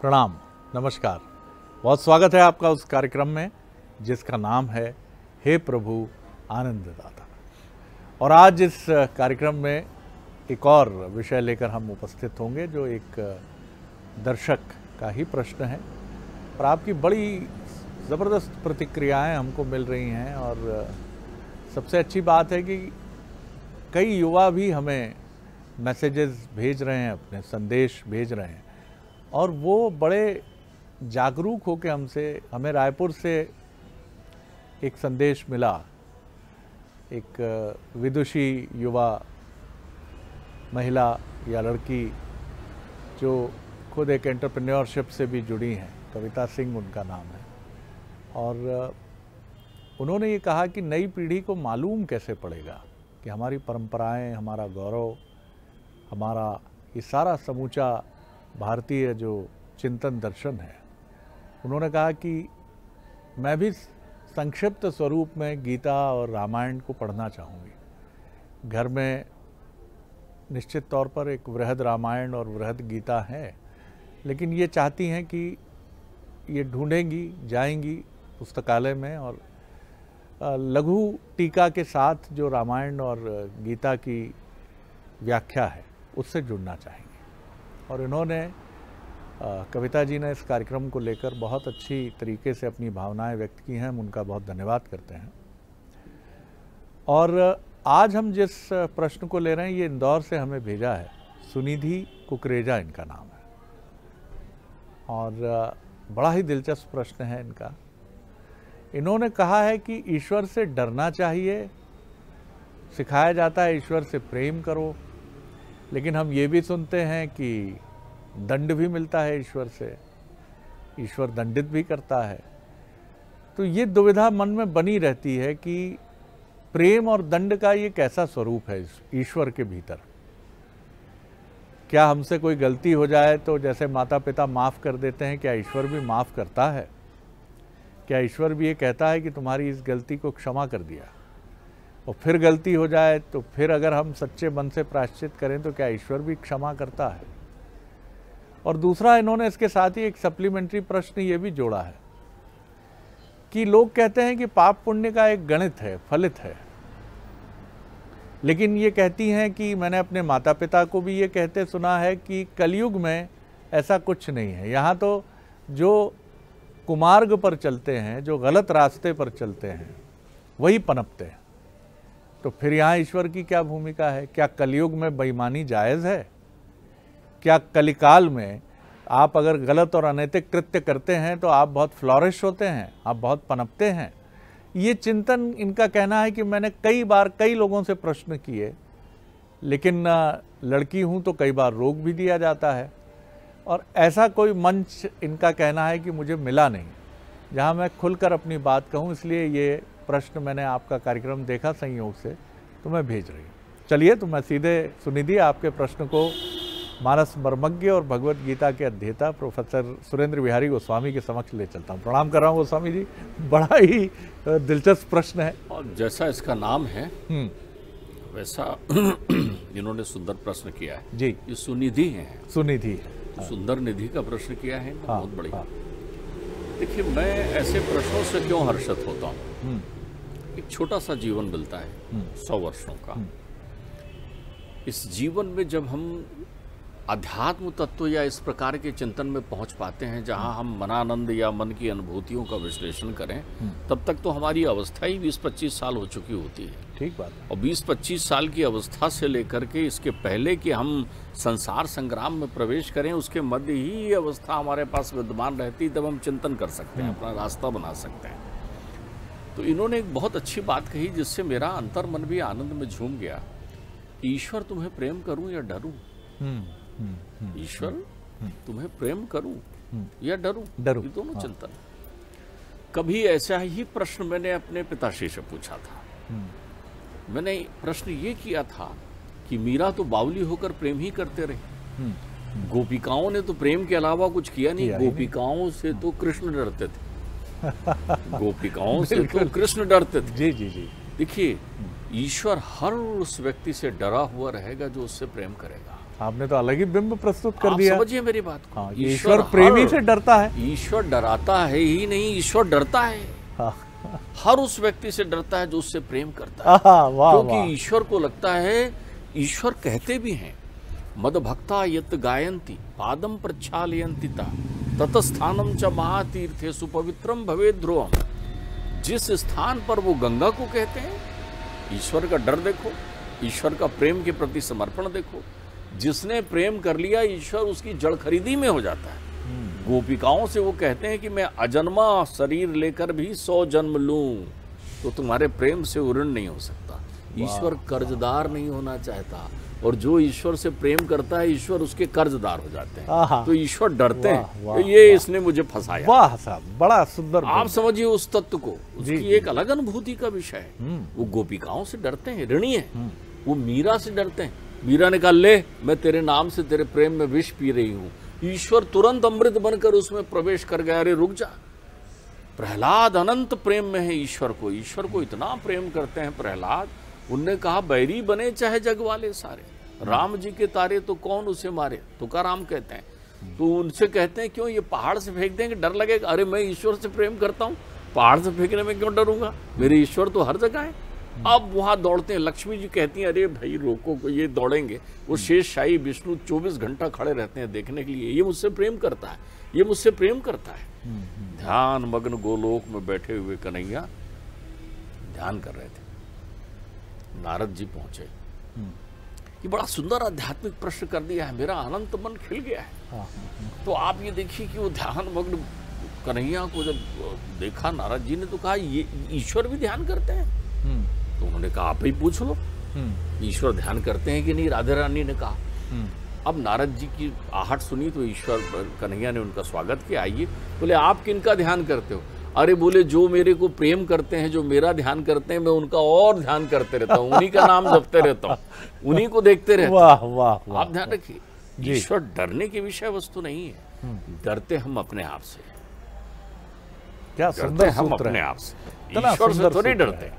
प्रणाम, नमस्कार। बहुत स्वागत है आपका उस कार्यक्रम में जिसका नाम है हे प्रभु आनंददाता। और आज इस कार्यक्रम में एक और विषय लेकर हम उपस्थित होंगे जो एक दर्शक का ही प्रश्न है, और आपकी बड़ी ज़बरदस्त प्रतिक्रियाएं हमको मिल रही हैं। और सबसे अच्छी बात है कि कई युवा भी हमें मैसेजेस भेज रहे हैं, अपने संदेश भेज रहे हैं, और वो बड़े जागरूक होकर हमें रायपुर से एक संदेश मिला। एक विदुषी युवा महिला या लड़की जो खुद एक एंटरप्रेन्योरशिप से भी जुड़ी हैं, कविता सिंह उनका नाम है। और उन्होंने ये कहा कि नई पीढ़ी को मालूम कैसे पड़ेगा कि हमारी परंपराएं, हमारा गौरव, हमारा ये सारा समूचा भारतीय जो चिंतन दर्शन है। उन्होंने कहा कि मैं भी संक्षिप्त स्वरूप में गीता और रामायण को पढ़ना चाहूँगी। घर में निश्चित तौर पर एक वृहद रामायण और वृहद गीता है, लेकिन ये चाहती हैं कि ये ढूंढेंगी, जाएंगी पुस्तकालय में और लघु टीका के साथ जो रामायण और गीता की व्याख्या है उससे जुड़ना चाहेंगे। और इन्होंने कविता जी ने इस कार्यक्रम को लेकर बहुत अच्छी तरीके से अपनी भावनाएं व्यक्त की हैं। हम उनका बहुत धन्यवाद करते हैं। और आज हम जिस प्रश्न को ले रहे हैं ये इंदौर से हमें भेजा है, सुनिधि कुकरेजा इनका नाम है। और बड़ा ही दिलचस्प प्रश्न है इनका। इन्होंने कहा है कि ईश्वर से डरना चाहिए, सिखाया जाता है ईश्वर से प्रेम करो, लेकिन हम ये भी सुनते हैं कि दंड भी मिलता है ईश्वर से, ईश्वर दंडित भी करता है। तो ये दुविधा मन में बनी रहती है कि प्रेम और दंड का ये कैसा स्वरूप है ईश्वर के भीतर। क्या हमसे कोई गलती हो जाए तो जैसे माता पिता माफ़ कर देते हैं, क्या ईश्वर भी माफ़ करता है? क्या ईश्वर भी ये कहता है कि तुम्हारी इस गलती को क्षमा कर दिया? और फिर गलती हो जाए तो फिर अगर हम सच्चे मन से प्रायश्चित करें तो क्या ईश्वर भी क्षमा करता है? और दूसरा, इन्होंने इसके साथ ही एक सप्लीमेंट्री प्रश्न ये भी जोड़ा है कि लोग कहते हैं कि पाप पुण्य का एक गणित है, फलित है। लेकिन ये कहती हैं कि मैंने अपने माता पिता को भी ये कहते सुना है कि कलयुग में ऐसा कुछ नहीं है। यहाँ तो जो कुमार्ग पर चलते हैं, जो गलत रास्ते पर चलते हैं, वही पनपते हैं। तो फिर यहाँ ईश्वर की क्या भूमिका है? क्या कलयुग में बेईमानी जायज़ है? क्या कलिकाल में आप अगर गलत और अनैतिक कृत्य करते हैं तो आप बहुत फ्लॉरिश होते हैं, आप बहुत पनपते हैं? ये चिंतन इनका कहना है कि मैंने कई बार कई लोगों से प्रश्न किए, लेकिन लड़की हूँ तो कई बार रोक भी दिया जाता है। और ऐसा कोई मंच इनका कहना है कि मुझे मिला नहीं जहाँ मैं खुलकर अपनी बात कहूँ। इसलिए ये प्रश्न मैंने आपका कार्यक्रम देखा संयोग से, तो मैं भेज रही हूँ। चलिए, तो मैं सीधे सुनिधि आपके प्रश्न को मानस मर्मज्ञ और भगवत गीता के अध्येता प्रोफेसर सुरेंद्र बिहारी गोस्वामी के समक्ष ले चलता हूँ। प्रणाम कर रहा हूँ गोस्वामी जी। बड़ा ही दिलचस्प प्रश्न है, और जैसा इसका नाम है वैसा इन्होंने सुंदर प्रश्न किया है जी। ये सुनिधि है, सुनिधि तो सुंदर निधि का प्रश्न किया है। हाँ, बहुत बढ़िया। हाँ। देखिए, मैं ऐसे प्रश्नों से क्यों हर्षित होता हूँ। एक छोटा सा जीवन मिलता है 100 वर्षों का। इस जीवन में जब हम अध्यात्म तत्व या इस प्रकार के चिंतन में पहुंच पाते हैं जहां हम मनानंद या मन की अनुभूतियों का विश्लेषण करें, तब तक तो हमारी अवस्था ही 20-25 साल हो चुकी होती है। ठीक बात है। और 20-25 साल की अवस्था से लेकर के इसके पहले कि हम संसार संग्राम में प्रवेश करें, उसके मध्य ही ये अवस्था हमारे पास विद्यमान रहती, तब हम चिंतन कर सकते हैं, अपना रास्ता बना सकते हैं। तो इन्होंने एक बहुत अच्छी बात कही जिससे मेरा अंतर मन भी आनंद में झूम गया। ईश्वर तुम्हें प्रेम करूं या डरूं? ईश्वर तुम्हें प्रेम करूं या डरूं? ये दोनों चिंतन। कभी ऐसा ही प्रश्न मैंने अपने पिताश्री से पूछा था। मैंने प्रश्न ये किया था कि मीरा तो बावली होकर प्रेम ही करते रहे, गोपिकाओं ने तो प्रेम के अलावा कुछ किया नहीं। गोपिकाओं से तो कृष्ण डरते थे। गोपिकाओं से तो कृष्ण डरते थे। जी जी जी। देखिए, ईश्वर हर उस व्यक्ति से डरा हुआ रहेगा जो उससे प्रेम करेगा। आपने तो अलग ही बिंब प्रस्तुत कर आप दिया। समझिए मेरी बात को। हाँ, ईश्वर प्रेमी से डरता है। ईश्वर डराता है ही नहीं, ईश्वर डरता है। हाँ, हर उस व्यक्ति से डरता है जो उससे प्रेम करता है। वाह वाह। क्योंकि ईश्वर को लगता है, ईश्वर कहते भी हैं, मद भक्ता यत गायंती पादम प्रक्षालयंती ततस्थानम च महातीर्थे सुपवित्रम भवे ध्रुवम। जिस स्थान पर वो गंगा को कहते हैं, ईश्वर का डर देखो, ईश्वर का प्रेम के प्रति समर्पण देखो। जिसने प्रेम कर लिया, ईश्वर उसकी जड़ खरीदी में हो जाता है। गोपिकाओं से वो कहते हैं कि मैं अजन्मा शरीर लेकर भी 100 जन्म लूं तो तुम्हारे प्रेम से ऋण नहीं हो सकता। ईश्वर कर्जदार नहीं होना चाहता, और जो ईश्वर से प्रेम करता है, ईश्वर उसके कर्जदार हो जाते हैं। तो ईश्वर डरते हैं। तो ये इसने मुझे फंसाया। वाह साहब, बड़ा सुंदर। आप समझिए उस तत्व को, उसकी एक अलग अनुभूति का विषय है। वो गोपिकाओं से डरते हैं, ऋणी है। वो मीरा से डरते हैं। मीरा ने कहा, ले मैं तेरे नाम से तेरे प्रेम में विष पी रही हूँ। ईश्वर तुरंत अमृत बनकर उसमें प्रवेश कर गया। अरे रुक जा। प्रहलाद अनंत प्रेम में है ईश्वर को। ईश्वर को इतना प्रेम करते हैं प्रहलाद, उनने कहा बैरी बने चाहे जग वाले सारे, राम जी के तारे तो कौन उसे मारे, तुकाराम कहते हैं। तो उनसे कहते हैं, क्यों ये पहाड़ से फेंक देंगे, डर लगेगा? अरे मैं ईश्वर से प्रेम करता हूँ, पहाड़ से फेंकने में क्यों डरूंगा, मेरे ईश्वर तो हर जगह है। अब वहां दौड़ते हैं। लक्ष्मी जी कहती हैं, अरे भाई रोको को, ये दौड़ेंगे। वो शेष शाही विष्णु 24 घंटा खड़े रहते हैं देखने के लिए, ये मुझसे प्रेम करता है, ये मुझसे प्रेम करता है। ध्यान मग्न गोलोक में बैठे हुए कन्हैया ध्यान कर रहे थे। नारद जी पहुंचे। ये बड़ा सुंदर आध्यात्मिक प्रश्न कर दिया है, मेरा अनंत मन खिल गया है। तो आप ये देखिए कि वो ध्यान मग्न कन्हैया को जब देखा नारद जी ने, तो कहा ये ईश्वर भी ध्यान करते हैं? तो उन्होंने कहा आप ही पूछ लो, ईश्वर ध्यान करते हैं कि नहीं। राधा रानी ने कहा। अब नारद जी की आहट सुनी तो ईश्वर कन्हैया ने उनका स्वागत किया। आइए। बोले आप किनका ध्यान करते हो? अरे बोले जो मेरे को प्रेम करते हैं, जो मेरा ध्यान करते हैं, मैं उनका और ध्यान करते रहता हूँ, उन्हीं का नाम जपते रहता हूँ, उन्हीं को देखते रहता हूँ। वाह वाह। आप ध्यान रखिए, ईश्वर डरने की विषय वस्तु नहीं है। डरते हम अपने आप से। क्या सुंदर हम सूत्र अपने है। आप से, ईश्वर से थोड़ी डरते।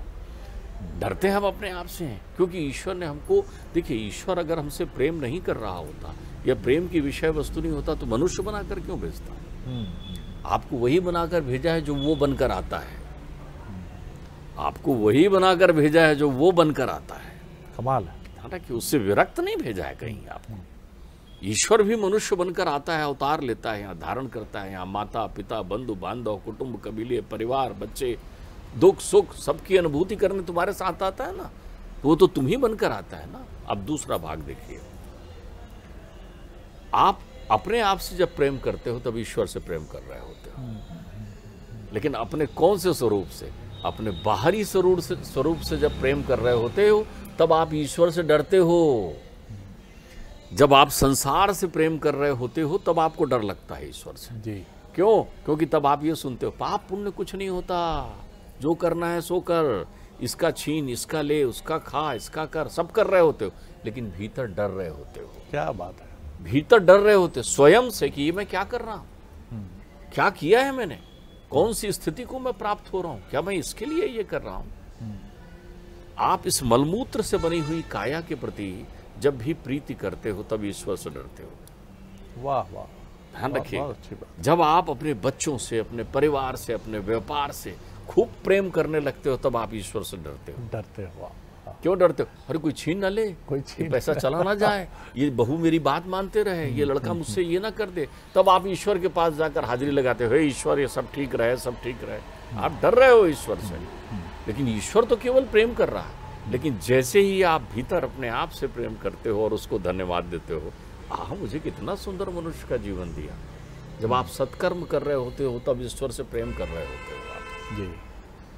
डरते हम अपने आप से हैं, क्योंकि ईश्वर ने हमको, देखिए ईश्वर अगर हमसे प्रेम नहीं कर रहा होता या प्रेम की विषय वस्तु नहीं होता तो मनुष्य बनाकर क्यों भेजता? आपको वही बनाकर भेजा है जो वो बनकर आता है। आपको वही बनाकर भेजा है जो वो बनकर आता है। कमाल है। हालांकि उससे विरक्त नहीं भेजा है कहीं आपको। ईश्वर भी मनुष्य बनकर आता है, अवतार लेता है, यहाँ धारण करता है। यहाँ माता पिता बंधु बांधव कुटुंब कबीले परिवार बच्चे दुख सुख सबकी अनुभूति करने तुम्हारे साथ आता है ना, तो वो तो तुम ही बनकर आता है ना। अब दूसरा भाग देखिए, आप अपने आप से जब प्रेम करते हो तब ईश्वर से प्रेम कर रहे होते हो। लेकिन अपने कौन से स्वरूप से? अपने बाहरी स्वरूप से जब प्रेम कर रहे होते हो तब आप ईश्वर से डरते हो। जब आप संसार से प्रेम कर रहे होते हो तब आपको डर लगता है ईश्वर से। जी। क्यों? क्योंकि तब आप ये सुनते हो, पाप पुण्य कुछ नहीं होता, जो करना है सो कर, इसका छीन इसका ले, उसका खा इसका कर, सब कर रहे होते हो, लेकिन भीतर डर रहे होते हो। क्या बात है। भीतर डर रहे होते स्वयं से कि ये मैं क्या कर रहा हूं, क्या किया है मैंने, कौन सी स्थिति को मैं प्राप्त हो रहा हूं, क्या मैं इसके लिए ये कर रहा हूं। आप इस मलमूत्र से बनी हुई काया के प्रति जब भी प्रीति करते हो तब ईश्वर से डरते हो। वाह वाह। ध्यान रखिए, अच्छी बात। जब आप अपने बच्चों से, अपने परिवार से, अपने व्यापार से खूब प्रेम करने लगते हो तब आप ईश्वर से डरते हो। डरते हो। क्यों डरते हो? अरे कोई छीन ना ले, कोई छीन पैसा चला ना जाए, ये बहू मेरी बात मानते रहे, ये लड़का मुझसे ये ना कर दे। तब आप ईश्वर के पास जाकर हाजिरी लगाते हो, हे ईश्वर ये सब ठीक रहे, सब ठीक रहे। आप डर रहे हो ईश्वर से, लेकिन ईश्वर तो केवल प्रेम कर रहा है। लेकिन जैसे ही आप भीतर अपने आप से प्रेम करते हो और उसको धन्यवाद देते हो, मुझे कितना सुंदर मनुष्य का जीवन दिया। जब आप सत्कर्म कर रहे होते हो तब ईश्वर से प्रेम कर रहे होते हो आप। जी।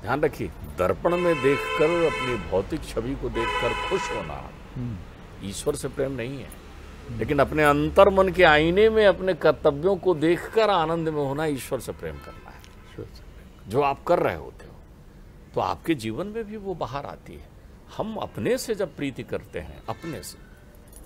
ध्यान रखिए, दर्पण में देखकर, अपनी भौतिक छवि को देखकर खुश होना ईश्वर से प्रेम नहीं है। लेकिन अपने अंतर मन के आईने में अपने कर्तव्यों को देखकर आनंद में होना ईश्वर से प्रेम करना है। जो आप कर रहे होते हो तो आपके जीवन में भी वो बाहर आती है। हम अपने से जब प्रीति करते हैं, अपने से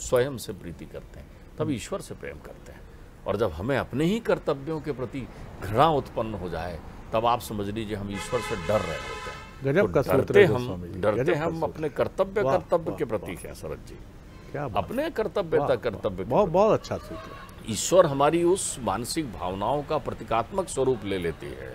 स्वयं से प्रीति करते हैं, तब ईश्वर से प्रेम करते हैं। और जब हमें अपने ही कर्तव्यों के प्रति घृणा उत्पन्न हो जाए तब आप समझ लीजिए हम ईश्वर से डर रहे होते हैं। गजब का सूत्र डरते है हम स्वामी जी, डरते गजब का हम सूत्र। अपने कर्तव्य वाह, के वाह, प्रतीक है शरद जी। क्या बात। अपने कर्तव्यता कर्तव्य के बहुत बहुत अच्छा सूत्र है। ईश्वर हमारी उस मानसिक भावनाओं का प्रतीकात्मक स्वरूप ले लेती है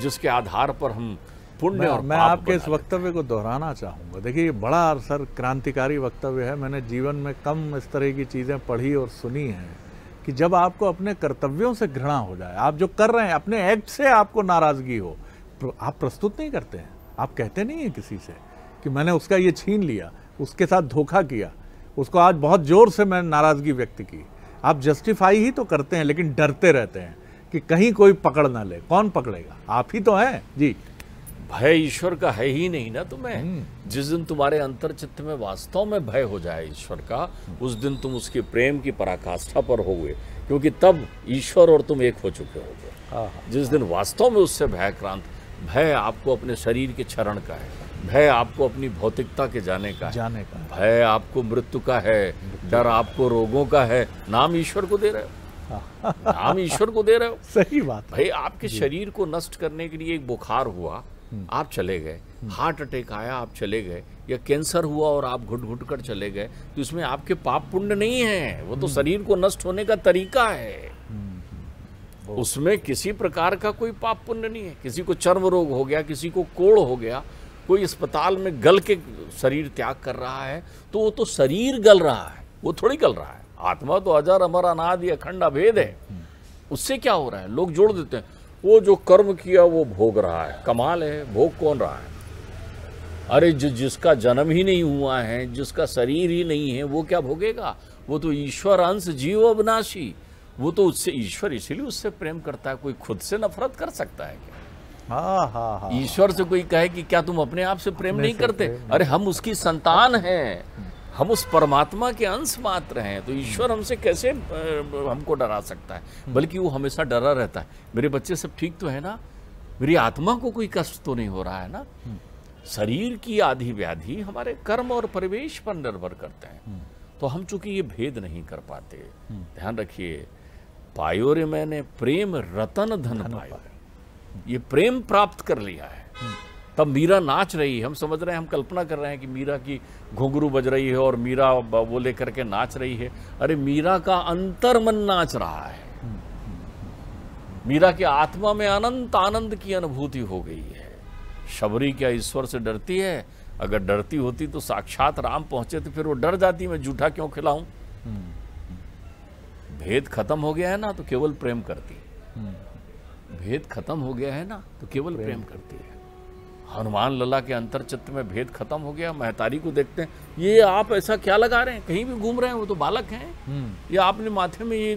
जिसके आधार पर हम पुण्य और मैं पाप आपके इस बना लेते वक्तव्य को दोहराना चाहूँगा। देखिए, ये बड़ा सर क्रांतिकारी वक्तव्य है। मैंने जीवन में कम इस तरह की चीज़ें पढ़ी और सुनी हैं कि जब आपको अपने कर्तव्यों से घृणा हो जाए, आप जो कर रहे हैं अपने एक्ट से आपको नाराज़गी हो, आप प्रस्तुत नहीं करते हैं, आप कहते नहीं हैं किसी से कि मैंने उसका ये छीन लिया, उसके साथ धोखा किया, उसको आज बहुत ज़ोर से मैंने नाराज़गी व्यक्त की। आप जस्टिफाई ही तो करते हैं, लेकिन डरते रहते हैं कि कहीं कोई पकड़ ना ले। कौन पकड़ेगा? आप ही तो हैं जी। भय ईश्वर का है ही नहीं ना तुम्हें। जिस दिन तुम्हारे अंतर चित्त में वास्तव में भय हो जाए ईश्वर का, उस दिन तुम उसके प्रेम की पराकाष्ठा पर होगे, क्योंकि तब ईश्वर और तुम एक हो चुके होगे। जिस दिन वास्तव में उससे भयक्रांत, भय आपको अपने शरीर के क्षरण का है, भय आपको अपनी भौतिकता के जाने का है, भय आपको मृत्यु का है, डर आपको रोगों का है, नाम ईश्वर को दे रहे हो, नाम ईश्वर को दे रहे हो। सही बात है। भाई, आपके शरीर को नष्ट करने के लिए एक बुखार हुआ, आप चले गए, हार्ट अटैक आया, आप चले गए, या कैंसर हुआ और आप घुट घुट कर चले गए, तो इसमें आपके पाप पुण्य नहीं है, वो तो शरीर को नष्ट होने का तरीका है। उसमें किसी प्रकार का कोई पाप पुण्य नहीं है। किसी को चर्म रोग हो गया, किसी को कोढ़ हो गया, कोई अस्पताल में गल के शरीर त्याग कर रहा है, तो वो तो शरीर गल रहा है, वो थोड़ी गल रहा है। आत्मा तो अजर अमर अनादि अखंड अभेद है। उससे क्या हो रहा है? लोग जोड़ देते हैं, वो जो कर्म किया वो भोग रहा है। कमाल है, भोग कौन रहा है? अरे जिसका जन्म ही नहीं हुआ है, जिसका शरीर ही नहीं है, वो क्या भोगेगा? वो तो ईश्वर अंश जीव अविनाशी, वो तो उससे ईश्वर इसीलिए उससे प्रेम करता है। कोई खुद से नफरत कर सकता है क्या? हाँ। ईश्वर से कोई कहे कि क्या तुम अपने आप से प्रेम नहीं करते? अरे हम उसकी संतान हैं, हम उस परमात्मा के अंश मात्र हैं, तो ईश्वर हमसे कैसे हमको डरा सकता है? बल्कि वो हमेशा डरा रहता है, मेरे बच्चे सब ठीक तो है ना, मेरी आत्मा को कोई कष्ट तो नहीं हो रहा है ना। शरीर की आधी व्याधि हमारे कर्म और परिवेश पर निर्भर करते हैं। तो हम चूंकि ये भेद नहीं कर पाते। ध्यान रखिए, पायो रे मैंने प्रेम रतन धन पायो, ये प्रेम प्राप्त कर लिया है। तब मीरा नाच रही है, हम समझ रहे हैं, हम कल्पना कर रहे हैं कि मीरा की घुंघरू बज रही है और मीरा वो लेकर के नाच रही है। अरे मीरा का अंतर मन नाच रहा है, मीरा के आत्मा में अनंत आनंद की अनुभूति हो गई है। शबरी क्या ईश्वर से डरती है? अगर डरती होती तो साक्षात राम पहुंचे तो फिर वो डर जाती, मैं जूठा क्यों खिलाऊं? भेद खत्म हो गया है ना, तो केवल प्रेम करती है। भेद खत्म हो गया है ना, तो केवल प्रेम करती है। हनुमान लला के अंतर चित्त में भेद खत्म हो गया। महतारी को देखते हैं, ये आप ऐसा क्या लगा रहे हैं? कहीं भी घूम रहे हैं, वो तो बालक हैं। या आपने माथे में ये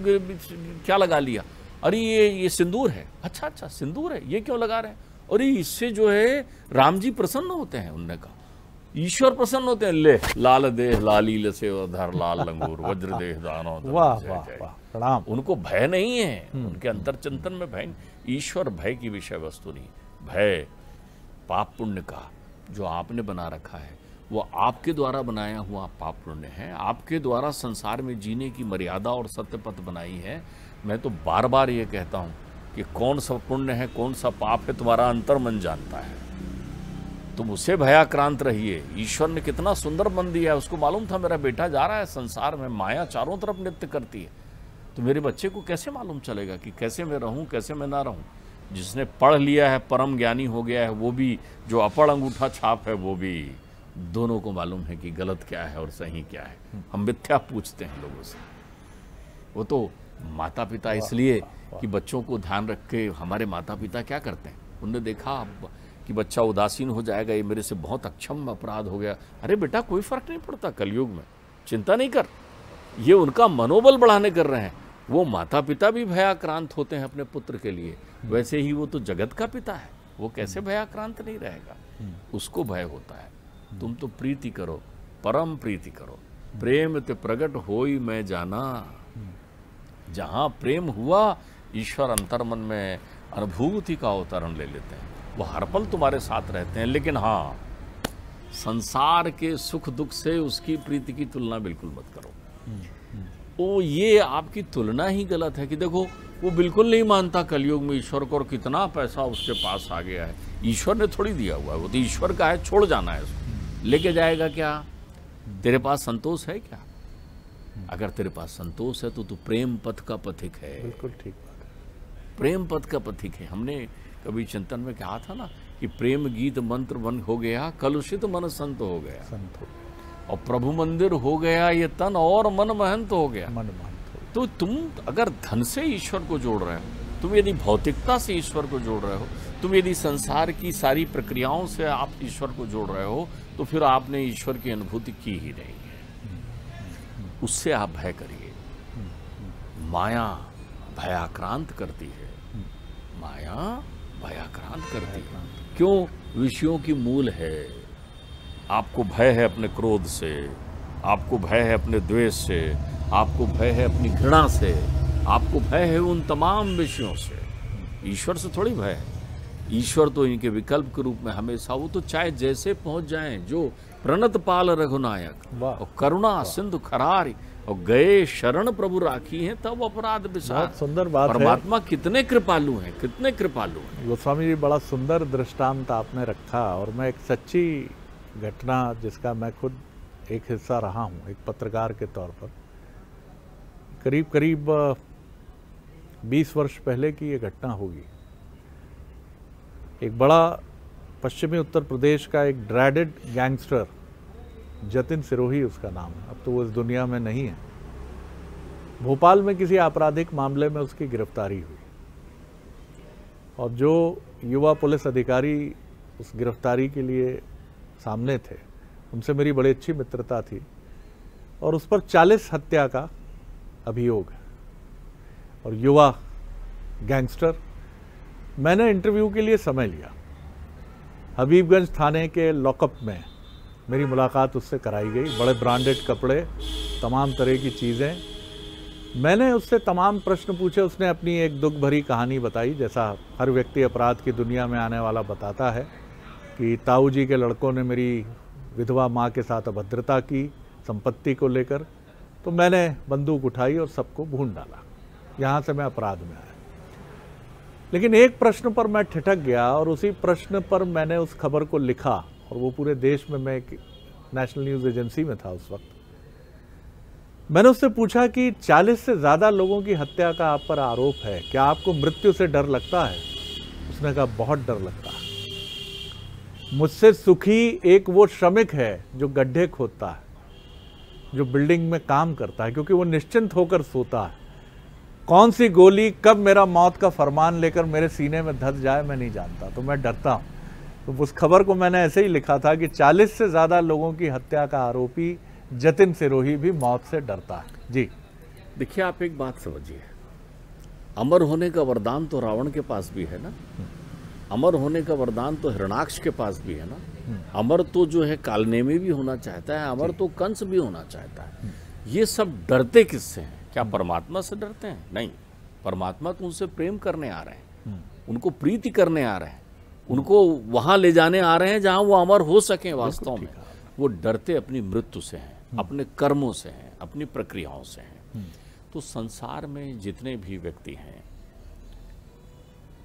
क्या लगा लिया? अरे ये सिंदूर है। अच्छा सिंदूर है, ये क्यों लगा रहे हैं? अरे इससे जो है राम जी प्रसन्न होते हैं। उनने कहा ईश्वर प्रसन्न होते हैं। ले लाल देह लालील से धर लाल लंगूर वज्र देह दानो। वाह, उनको भय नहीं है, उनके अंतर चिंतन में भय। ईश्वर भय की विषय वस्तु नहीं। भय पाप पुण्य का जो आपने बना रखा है, वो आपके द्वारा बनाया हुआ पाप पुण्य है। आपके द्वारा संसार में जीने की मर्यादा और सत्य पथ बनाई है। मैं तो बार बार ये कहता हूँ कि कौन सा पुण्य है कौन सा पाप है, तुम्हारा अंतर मन जानता है। तुम उसे भयाक्रांत रहिए। ईश्वर ने कितना सुंदर मन दिया है, उसको मालूम था मेरा बेटा जा रहा है संसार में, माया चारों तरफ नृत्य करती है, तो मेरे बच्चे को कैसे मालूम चलेगा कि कैसे मैं रहूं कैसे मैं ना रहूं। जिसने पढ़ लिया है, परम ज्ञानी हो गया है, वो भी, जो अपड़ अंगूठा छाप है वो भी, दोनों को मालूम है कि गलत क्या है और सही क्या है। हम मिथ्या पूछते हैं लोगों से। वो तो माता पिता इसलिए कि बच्चों को ध्यान रख के, हमारे माता पिता क्या करते हैं, उनने देखा कि बच्चा उदासीन हो जाएगा, ये मेरे से बहुत अक्षम अपराध हो गया। अरे बेटा कोई फर्क नहीं पड़ता कलयुग में, चिंता नहीं कर। ये उनका मनोबल बढ़ाने कर रहे हैं। वो माता पिता भी भयाक्रांत होते हैं अपने पुत्र के लिए, वैसे ही वो तो जगत का पिता है, वो कैसे भयाक्रांत नहीं रहेगा? उसको भय होता है। तुम तो प्रीति करो, परम प्रीति करो। प्रेम ते प्रगट होई मैं जाना। जहां प्रेम हुआ, ईश्वर अंतर्मन में अनुभूति का अवतरण ले लेते हैं। वो हर पल तुम्हारे साथ रहते हैं। लेकिन हाँ, संसार के सुख दुख से उसकी प्रीति की तुलना बिल्कुल मत करो। वो ये आपकी तुलना ही गलत है कि देखो वो बिल्कुल नहीं मानता कलयुग में ईश्वर को, और कितना पैसा उसके पास आ गया है। ईश्वर ने थोड़ी दिया हुआ है, वो तो ईश्वर का है, छोड़ जाना है उसको। लेके जाएगा क्या? तेरे पास संतोष है क्या? अगर तेरे पास संतोष है तो तू प्रेम पथ का पथिक है। बिल्कुल ठीक बात है। प्रेम पथ का पथिक है। हमने कभी चिंतन में कहा था ना कि प्रेम गीत मंत्र बन हो गया, कलुषित मन संत हो गया, संत हो गया, और प्रभु मंदिर हो गया ये तन, और मन महंत हो गया। मन महंत हो गया। तो तुम अगर धन से ईश्वर को जोड़ रहे हो, तुम यदि भौतिकता से ईश्वर को जोड़ रहे हो, तुम यदि संसार की सारी प्रक्रियाओं से आप ईश्वर को जोड़ रहे हो, तो फिर आपने ईश्वर की अनुभूति की ही नहीं है। उससे आप भय करिए। माया भयाक्रांत करती है, माया भयाक्रांत करती है। क्यों? विषयों की मूल है। आपको भय है अपने क्रोध से, आपको भय है अपने द्वेष से, आपको भय है अपनी घृणा से, आपको भय है उन तमाम विषयों से। ईश्वर से थोड़ी भय है। ईश्वर तो इनके विकल्प के रूप में हमेशा, वो तो चाहे जैसे पहुंच जाएं, जो प्रणत पाल रघुनायक और करुणा सिंधु खरारी और गए शरण प्रभु राखी हैं तब अपराध विसार। बहुत सुंदर बात है। परमात्मा कितने कृपालु हैं, कितने कृपालु हैं। गोस्वामी जी, बड़ा सुंदर दृष्टांत आपने रखा। और मैं एक सच्ची घटना जिसका मैं खुद एक हिस्सा रहा हूँ, एक पत्रकार के तौर पर, करीब करीब 20 वर्ष पहले की ये घटना होगी। एक बड़ा पश्चिमी उत्तर प्रदेश का एक ड्रेडेड गैंगस्टर, जतिन सिरोही उसका नाम है, अब तो वो इस दुनिया में नहीं है, भोपाल में किसी आपराधिक मामले में उसकी गिरफ्तारी हुई। और जो युवा पुलिस अधिकारी उस गिरफ्तारी के लिए सामने थे, उनसे मेरी बड़ी अच्छी मित्रता थी, और उस पर 40 हत्या का अभियोग है। और युवा गैंगस्टर, मैंने इंटरव्यू के लिए समय लिया। हबीबगंज थाने के लॉकअप में मेरी मुलाकात उससे कराई गई। बड़े ब्रांडेड कपड़े, तमाम तरह की चीज़ें। मैंने उससे तमाम प्रश्न पूछे। उसने अपनी एक दुख भरी कहानी बताई, जैसा हर व्यक्ति अपराध की दुनिया में आने वाला बताता है, कि ताऊ जी के लड़कों ने मेरी विधवा माँ के साथ अभद्रता की संपत्ति को लेकर, तो मैंने बंदूक उठाई और सबको भून डाला। यहाँ से मैं अपराध में आया। लेकिन एक प्रश्न पर मैं ठिठक गया, और उसी प्रश्न पर मैंने उस खबर को लिखा, और वो पूरे देश में, मैं एक नेशनल न्यूज़ एजेंसी में था उस वक्त। मैंने उससे पूछा कि 40 से ज़्यादा लोगों की हत्या का आप पर आरोप है, क्या आपको मृत्यु से डर लगता है? उसने कहा, बहुत डर लगता है। मुझसे सुखी एक वो श्रमिक है जो गड्ढे खोदता है, जो बिल्डिंग में काम करता है, क्योंकि वो निश्चिंत होकर सोता है। कौन सी गोली कब मेरा मौत का फरमान लेकर मेरे सीने में धस जाए मैं नहीं जानता, तो मैं डरता हूँ। तो उस खबर को मैंने ऐसे ही लिखा था कि 40 से ज़्यादा लोगों की हत्या का आरोपी जतिन सिरोही भी मौत से डरता है। जी देखिए, आप एक बात समझिए, अमर होने का वरदान तो रावण के पास भी है ना, अमर होने का वरदान तो हिरणाक्ष के पास भी है ना, अमर तो जो है कालनेमी भी होना चाहता है, अमर तो कंस भी होना चाहता है। ये सब डरते किससे हैं? क्या परमात्मा से डरते हैं? नहीं, परमात्मा तो उनसे प्रेम करने आ रहे हैं, उनको प्रीति करने आ रहे हैं, उनको वहां ले जाने आ रहे हैं जहां वो अमर हो सकें वास्तव में। वो डरते अपनी मृत्यु से हैं, अपने कर्मों से हैं, अपनी प्रक्रियाओं से हैं। तो संसार में जितने भी व्यक्ति हैं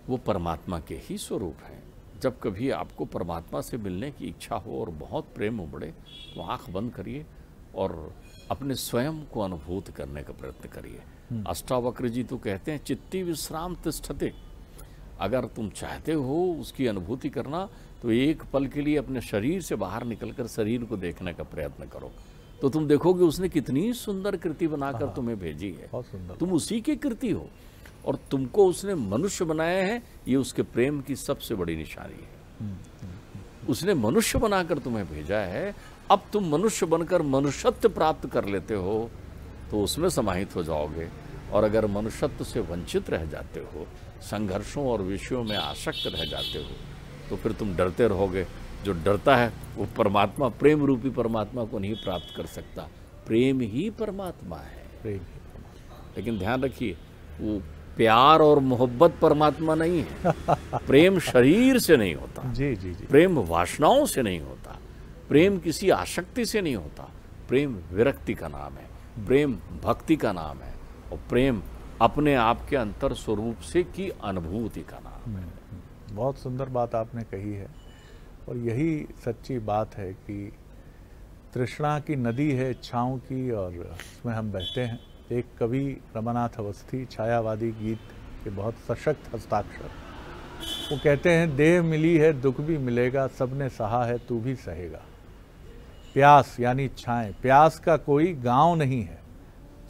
वो परमात्मा के ही स्वरूप हैं। जब कभी आपको परमात्मा से मिलने की इच्छा हो और बहुत प्रेम उमड़े, तो आंख बंद करिए और अपने स्वयं को अनुभूत करने का प्रयत्न करिए। अष्टावक्र जी तो कहते हैं, चित्ती विश्राम तिष्ठते। अगर तुम चाहते हो उसकी अनुभूति करना, तो एक पल के लिए अपने शरीर से बाहर निकलकर शरीर को देखने का प्रयत्न करो, तो तुम देखोगे उसने कितनी सुंदर कृति बनाकर तुम्हें भेजी है। तुम उसी की कृति हो, और तुमको उसने मनुष्य बनाया है, ये उसके प्रेम की सबसे बड़ी निशानी है। उसने मनुष्य बनाकर तुम्हें भेजा है। अब तुम मनुष्य बनकर मनुष्यत्व प्राप्त कर लेते हो तो उसमें समाहित हो जाओगे, और अगर मनुष्यत्व से वंचित रह जाते हो, संघर्षों और विषयों में आसक्त रह जाते हो, तो फिर तुम डरते रहोगे। जो डरता है वो परमात्मा, प्रेम रूपी परमात्मा को नहीं प्राप्त कर सकता। प्रेम ही परमात्मा है। लेकिन ध्यान रखिए, वो प्यार और मोहब्बत परमात्मा नहीं है। प्रेम शरीर से नहीं होता, जी जी जी। प्रेम वासनाओं से नहीं होता, प्रेम किसी आसक्ति से नहीं होता। प्रेम विरक्ति का नाम है, प्रेम भक्ति का नाम है, और प्रेम अपने आप के अंतर स्वरूप से की अनुभूति का नाम है। बहुत सुंदर बात आपने कही है, और यही सच्ची बात है कि तृष्णा की नदी है इच्छाओं की और इसमें हम बहते हैं। एक कवि रमानाथ अवस्थी छायावादी गीत के बहुत सशक्त हस्ताक्षर, वो कहते हैं, देह मिली है दुख भी मिलेगा, सबने सहा है तू भी सहेगा। प्यास यानी इच्छाएं, प्यास का कोई गांव नहीं है,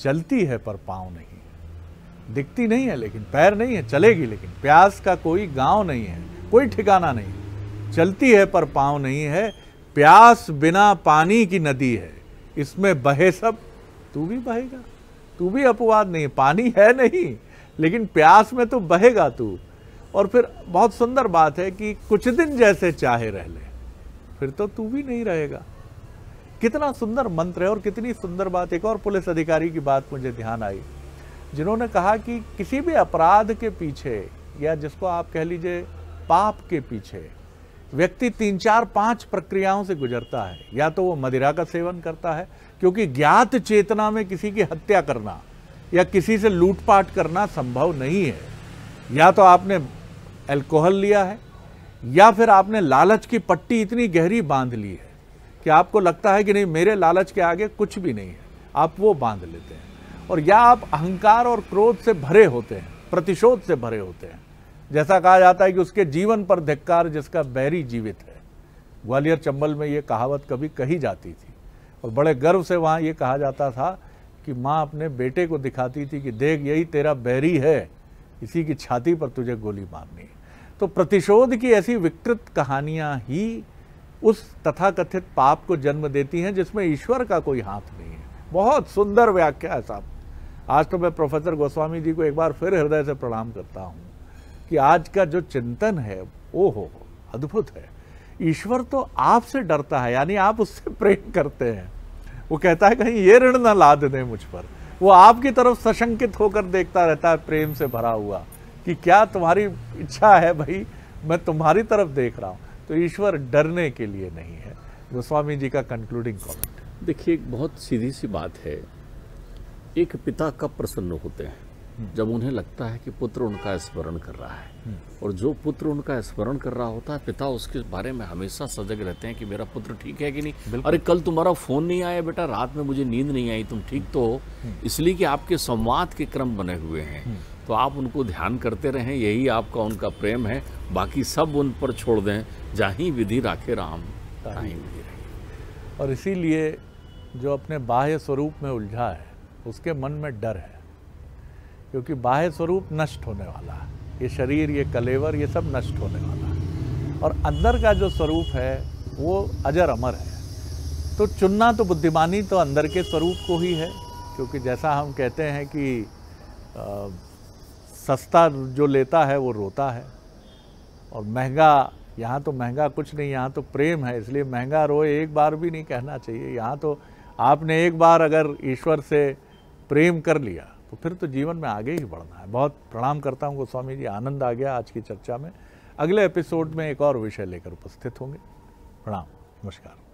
चलती है पर पाँव नहीं है। दिखती नहीं है लेकिन पैर नहीं है, चलेगी लेकिन। प्यास का कोई गांव नहीं है, कोई ठिकाना नहीं है, चलती है पर पाँव नहीं है। प्यास बिना पानी की नदी है, इसमें बहे सब तू भी बहेगा। तू भी अपवाद नहीं है, पानी है नहीं लेकिन प्यास में तो बहेगा तू। और फिर बहुत सुंदर बात है कि कुछ दिन जैसे चाहे रह ले, फिर तो तू भी नहीं रहेगा। कितना सुंदर मंत्र है और कितनी सुंदर बात। एक और पुलिस अधिकारी की बात मुझे ध्यान आई, जिन्होंने कहा कि किसी भी अपराध के पीछे या जिसको आप कह लीजिए पाप के पीछे व्यक्ति 3, 4, 5 प्रक्रियाओं से गुजरता है। या तो वो मदिरा का सेवन करता है, क्योंकि ज्ञात चेतना में किसी की हत्या करना या किसी से लूटपाट करना संभव नहीं है। या तो आपने अल्कोहल लिया है, या फिर आपने लालच की पट्टी इतनी गहरी बांध ली है कि आपको लगता है कि नहीं, मेरे लालच के आगे कुछ भी नहीं है, आप वो बांध लेते हैं। और या आप अहंकार और क्रोध से भरे होते हैं, प्रतिशोध से भरे होते हैं। जैसा कहा जाता है कि उसके जीवन पर धिक्कार जिसका बैरी जीवित है। ग्वालियर चंबल में ये कहावत कभी कही जाती थी और बड़े गर्व से वहाँ ये कहा जाता था कि माँ अपने बेटे को दिखाती थी कि देख, यही तेरा बैरी है, इसी की छाती पर तुझे गोली मारनी है। तो प्रतिशोध की ऐसी विकृत कहानियाँ ही उस तथाकथित पाप को जन्म देती हैं जिसमें ईश्वर का कोई हाथ नहीं है। बहुत सुंदर व्याख्या है साहब। आज तो मैं प्रोफेसर गोस्वामी जी को एक बार फिर हृदय से प्रणाम करता हूँ कि आज का जो चिंतन है ओहो अद्भुत है। ईश्वर तो आपसे डरता है, यानी आप उससे प्रेम करते हैं। वो कहता है कहीं ये ऋण ना लाद दे मुझ पर। वो आपकी तरफ सशंकित होकर देखता रहता है, प्रेम से भरा हुआ, कि क्या तुम्हारी इच्छा है भाई, मैं तुम्हारी तरफ देख रहा हूँ। तो ईश्वर डरने के लिए नहीं है। गोस्वामी जी का कंक्लूडिंग कमेंट। देखिए, एक बहुत सीधी सी बात है। एक पिता कब प्रसन्न होते हैं? जब उन्हें लगता है कि पुत्र उनका स्मरण कर रहा है, और जो पुत्र उनका स्मरण कर रहा होता है, पिता उसके बारे में हमेशा सजग रहते हैं कि मेरा पुत्र ठीक है कि नहीं। अरे कल तुम्हारा फोन नहीं आया बेटा, रात में मुझे नींद नहीं आई, तुम ठीक तो हो? इसलिए कि आपके संवाद के क्रम बने हुए हैं। तो आप उनको ध्यान करते रहें, यही आपका उनका प्रेम है। बाकी सब उन पर छोड़ दें, जाही विधि राखे राम ताही विधि रहे। और इसीलिए जो अपने बाह्य स्वरूप में उलझा है उसके मन में डर है, क्योंकि बाह्य स्वरूप नष्ट होने वाला है। ये शरीर, ये कलेवर, ये सब नष्ट होने वाला है। और अंदर का जो स्वरूप है वो अजर अमर है। तो चुनना तो बुद्धिमानी तो अंदर के स्वरूप को ही है, क्योंकि जैसा हम कहते हैं कि सस्ता जो लेता है वो रोता है, और महंगा, यहाँ तो महंगा कुछ नहीं, यहाँ तो प्रेम है, इसलिए महंगा रोए एक बार भी नहीं कहना चाहिए। यहाँ तो आपने एक बार अगर ईश्वर से प्रेम कर लिया तो फिर तो जीवन में आगे ही बढ़ना है। बहुत प्रणाम करता हूँ गोस्वामी जी, आनंद आ गया आज की चर्चा में। अगले एपिसोड में एक और विषय लेकर उपस्थित होंगे। प्रणाम, नमस्कार।